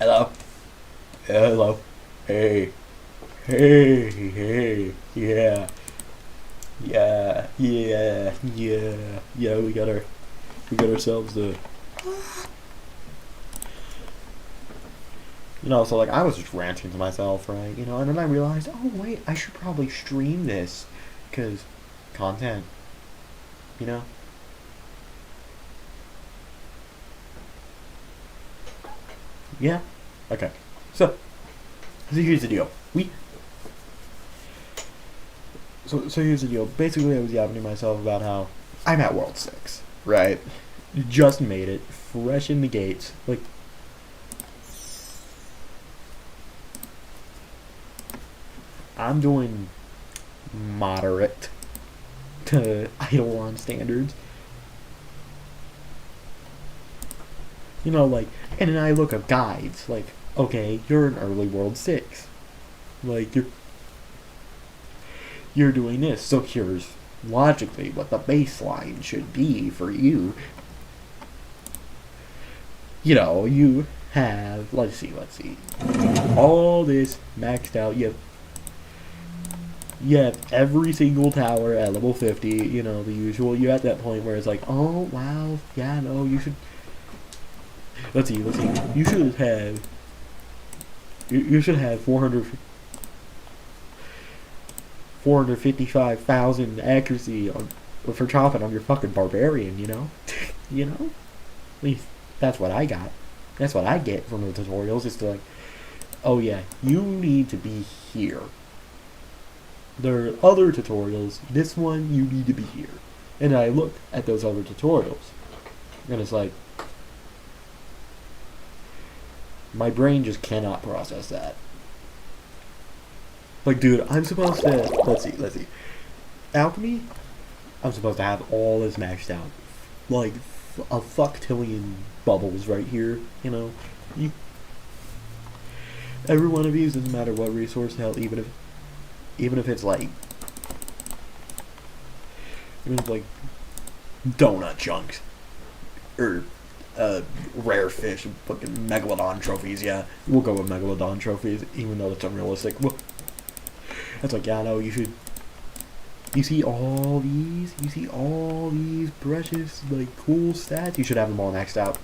Hello. Hello. Hey. Hey. Hey. Yeah. Yeah. Yeah. Yeah. Yeah. We got ourselves the. So like I was just ranting to myself, right? And then I realized, oh wait, I should probably stream this, cause content. You know. Yeah. Okay. So here's the deal. So here's the deal. Basically, I was yapping to myself about how I'm at World 6, right? Just made it, fresh in the gates. Like, I'm doing moderate to Idleon standards. Like, and then I look at guides, like, okay, you're in early World 6. Like, you're doing this, so here's logically what the baseline should be for you. You have, let's see, all this maxed out. You have every single tower at level 50, the usual. You're at that point where it's like, oh, wow, yeah, no, you should. Let's see. You should have 455,000 accuracy for chopping on your fucking barbarian, At least that's what I got. That's what I get from the tutorials. It's like, oh yeah, you need to be here. There are other tutorials. This one, you need to be here. And I look at those other tutorials, and it's like, my brain just cannot process that. Like, dude, I'm supposed to. Let's see. Alchemy, I'm supposed to have all this maxed out. Like, a fucktillion bubbles right here, You, every one of these, doesn't matter what resource, hell, even if it's like donut chunks or rare fish, fucking megalodon trophies. Yeah, we'll go with megalodon trophies, even though that's unrealistic. Well, that's like, yeah, no, you should. You see all these precious, like, cool stats. You should have them all maxed out.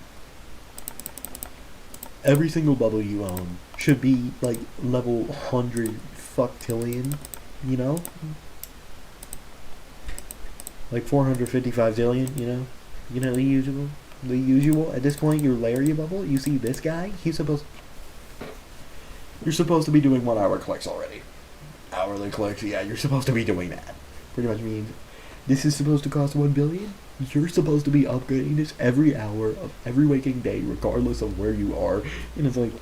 Every single bubble you own should be like level 100 fucktillion, you know? Like 455 zillion, the usual. The usual. At this point, your Larry bubble, you see this guy, you're supposed to be doing 1 hour clicks already. Hourly clicks, yeah, you're supposed to be doing that. Pretty much means this is supposed to cost 1 billion. You're supposed to be upgrading this every hour of every waking day, regardless of where you are. And it's like,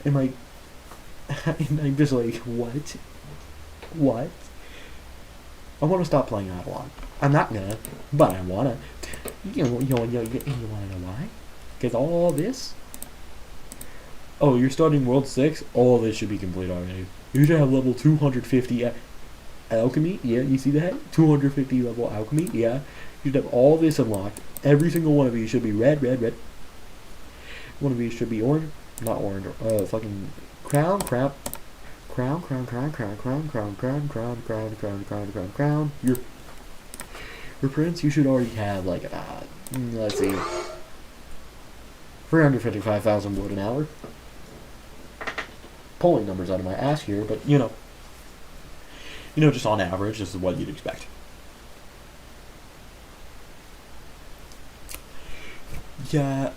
and like, and I'm just like, what? What? I want to stop playing Idleon. I'm not gonna, but I wanna. You wanna know why? Because all this. Oh, you're starting World 6? All this should be complete already. You should have level 250 alchemy. Yeah, you see that? 250 level alchemy. Yeah. You should have all this unlocked. Every single one of these should be red. One of these should be orange. Not orange. Fucking crown. Your prince, you should already have like let's see, 355,000 wood an hour. Pulling numbers out of my ass here, but just on average, this is what you'd expect. Yeah,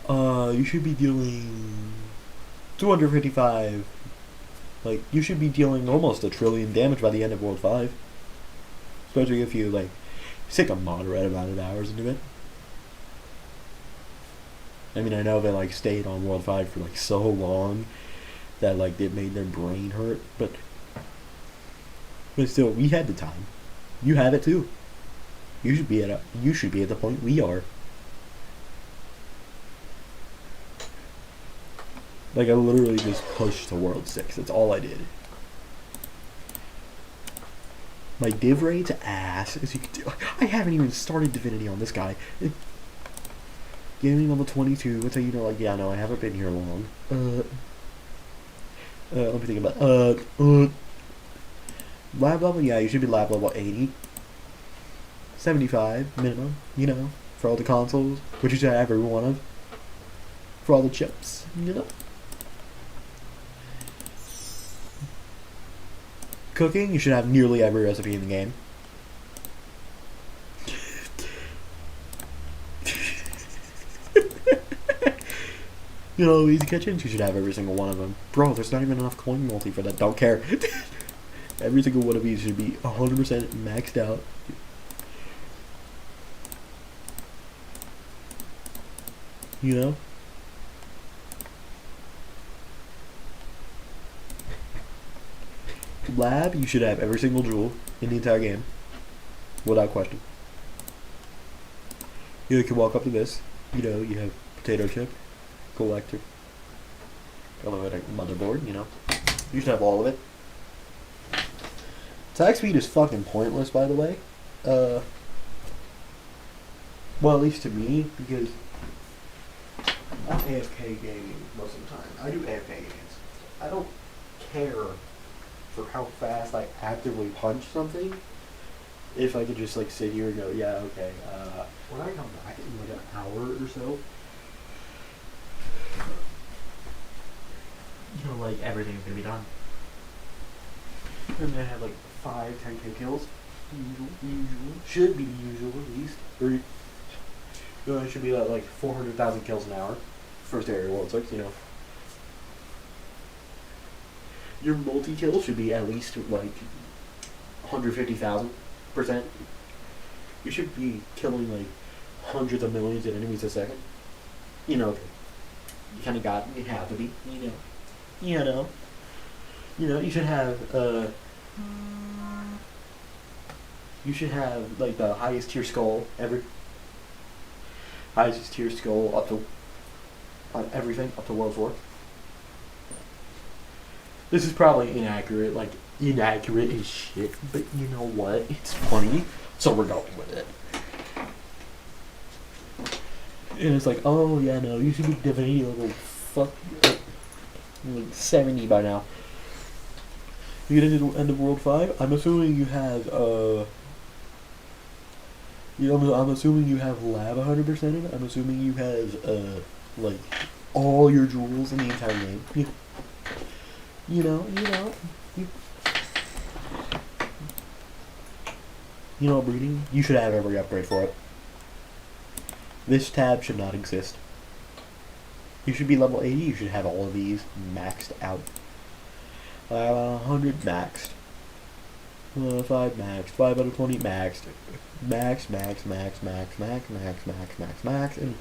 you should be dealing 255. Like, you should be dealing almost 1 trillion damage by the end of World 5. Especially if you, like, stick a moderate amount of hours into it. I mean, I know they, like, stayed on World 5 for, like, so long that, like, it made their brain hurt, but still, we had the time. You have it, too. You should be at the point we are. Like, I literally just pushed to World 6. That's all I did. My div rate's ass, as you can do. I haven't even started Divinity on this guy. Gaming level 22. That's how you know, like, yeah, no, I haven't been here long. Let me think about. Lab level, yeah, you should be lab level 80. 75 minimum, you know, for all the consoles, which you should have every one of. For all the chips, you know. Cooking, you should have nearly every recipe in the game. You know, easy kitchens, you should have every single one of them. Bro, there's not even enough coin multi for that. Don't care. Every single one of these should be 100% maxed out. You know? Lab, you should have every single jewel in the entire game. Without question. You can walk up to this. You know, you have potato chip, collector, elevator, motherboard, you know. You should have all of it. Attack speed is fucking pointless, by the way. Well, at least to me, because I'm AFK gaming most of the time. I do AFK games. I don't care for how fast I actively punch something. If I could just like sit here and go, yeah, okay. When I come back in like an hour or so, you know, like everything's gonna be done. I'm gonna have like 5-10k kills. Usual. Should be the usual at least. Or you know, it should be like 400,000 kills an hour. First area World 6, you know. Your multi-kill should be at least like 150,000%. You should be killing like hundreds of millions of enemies a second. You know, you kind of got, you have to be, you know. You should have, like the highest tier skull ever. Highest tier skull up to, on everything, up to World 4. This is probably inaccurate as shit, but you know what? It's funny, so we're going with it. And it's like, oh yeah, no, you should be divinity level like 70 by now. You get into the end of World 5, I'm assuming you have, I'm assuming you have lab 100% in it. I'm assuming you have, like, all your jewels in the entire game. You know, breeding, you should have every upgrade for it. This tab should not exist. You should be level 80, you should have all of these maxed out. 100 maxed. 5 maxed. 5 out of 20 maxed. Max. And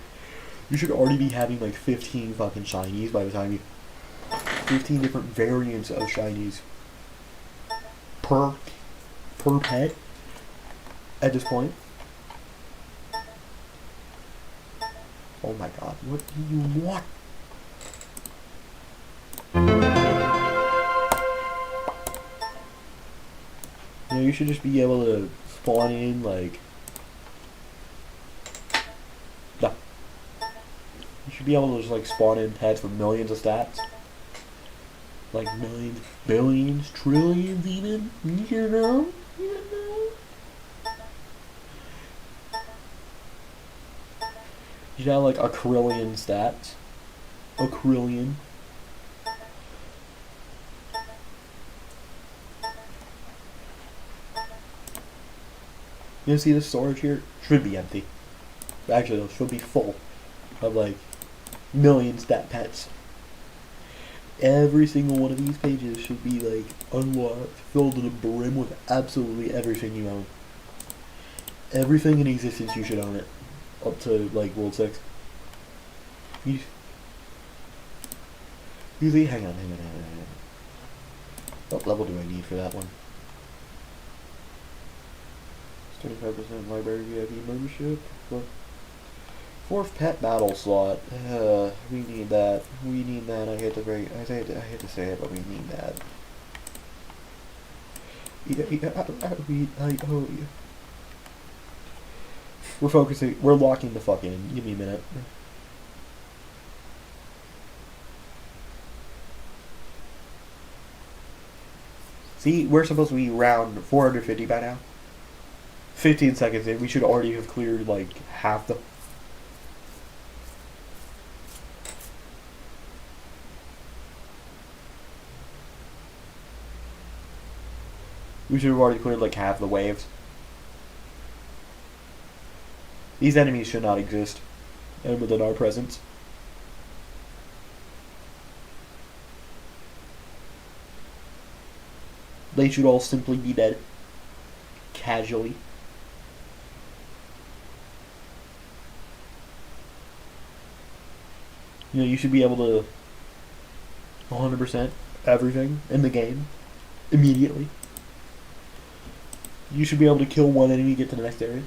you should already be having like 15 fucking shinies by the time you... 15 different variants of shinies per pet at this point. Oh my god, what do you want? You know, you should just be able to spawn in like... No. You should be able to just like spawn in pets with millions of stats. Like millions, billions, trillions even, you know? You know, like a quillion stats. A quillion. You see the storage here? Should be empty. Actually, it should be full of like million stat pets. Every single one of these pages should be like unlocked, filled to the brim with absolutely everything you own. Everything in existence you should own it. Up to like World 6. Usually, hang on. What level do I need for that one? 25% library VIP membership. Fourth pet battle slot. We need that. I hate to say it, but we need that. We're focusing. We're locking the fuck in. Give me a minute. See, we're supposed to be around 450 by now. 15 seconds in, we should already have cleared like half the. We should have already cleared like half the waves. These enemies should not exist, and within our presence. They should all simply be dead. Casually. You know, you should be able to 100% everything in the game immediately. You should be able to kill one enemy, get to the next area.